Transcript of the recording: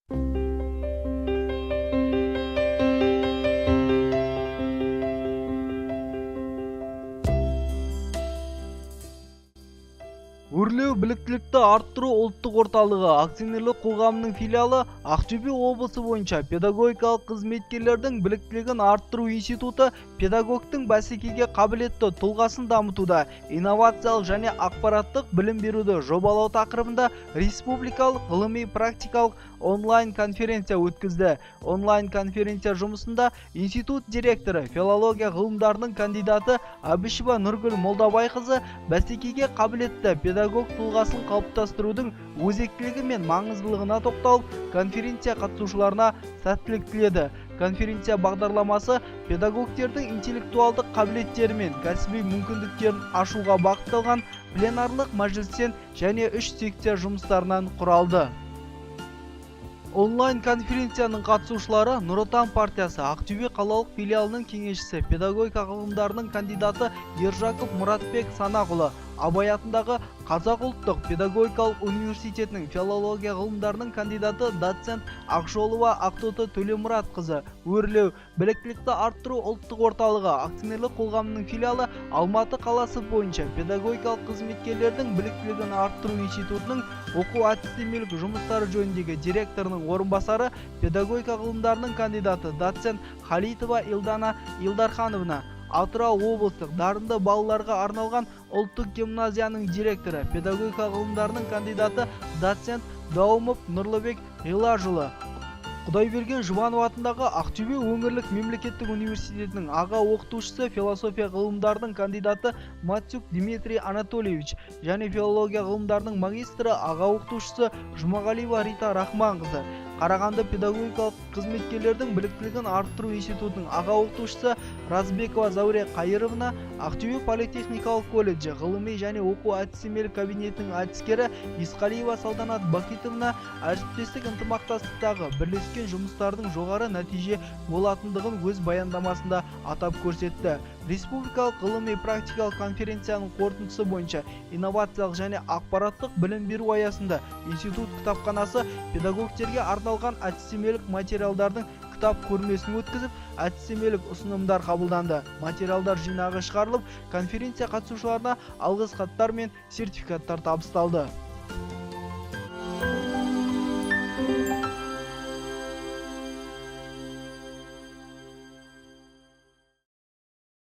Өрлеу біліктілікті арттыру ұлттық орталығы акционерлік қоғамының филиалы Ақтөбе облысы бойынша педагогикалық қызметкерлердің біліктілігін арттыру институты педагогтың бәсекеге қабілетті тұлғасын дамытуда инновациялық және ақпараттық білім беруді жобалау тақырыбында республикалық ғылыми-практикалық онлайн-конференция өткізді. Онлайн-конференция жұмысында институт директоры, филология ғылымдарының кандидаты Әбішева Нұргүл Молдабайқызы бәсекеге қабілетті педагог тұлғасын қалыптастырудың өзектілігі мен маңыздылығына тоқталып, конференция қатысушыларына сәттілік тіледі. Конференция бағдарламасы педагогтердің интеллектуалдық қабілеттері мен кәсіби мүмкіндіктерін ашуға бағытталған пленарлық мәжілістен және 3 секция жұмыстарынан құралды. Онлайн-конференцияның қатысушылары Нұр Отан партиясы Ақтөбе қалалық филиалының кеңесшісі, педагогика ғылымдарының кандидаты Ержаков Мұратбек Санақұлы, Абай атындағы Қазақ ұлттық педагогикалық университетінің филология ғылымдарының кандидаты доцент Ақжолова Ақтоты Төлемұратқызы, Өрлеу біліктілікті арттыру ұлттық орталығы акционерлік қоғамының филиалы Алматы қаласы бойынша педагогикалық қызметкерлердің біліктілігін арттыру институтының оқу-әдістемелік жұмыстары жөніндегі директорының орынбасары, педагогика ғылымдарының кандидаты доцент Халитова Илдана Илдархановна, Атырау облыстық дарынды балаларға арналған ұлттық гимназияның директоры, педагогика ғылымдарының кандидаты доцент Даумов Нұрлыбек Ғилажұлы, Құдайберген Жұбанов атындағы Ақтөбе өңірлік мемлекеттік университетінің аға оқытушысы, философия ғылымдарының кандидаты Матюк Дмитрий Анатольевич және филология ғылымдарының магистрі, аға оқытушысы Жұмағалиева Рита Рахманқызы, Қарағанды педагогикалық қызметкерлердің біліктілігін арттыру институтының аға оқытушысы Разбекова Зауре Қайыровна, Ақтөбе политехникалық колледжі ғылыми және оқу-әдістемелік кабинетінің әдіскері Исқалиева Салтанат Бақитовна әріптестік ынтымақтастықтағы бірлескен жұмыстардың жоғары нәтиже болатындығын өз баяндамасында атап көрсетті. Республикалық ғылыми-практикалық конференцияның қорытындысы бойынша инновациялық және ақпараттық білім беру аясында институт кітапханасы педагогтерге арналған әдістемелік материалдардың кітап көрмесін өткізіп, әдістемелік ұсынымдар қабылданды. Материалдар жинағы шығарылып, конференция қатысушыларына алғыс хаттар мен сертификаттар табысталды.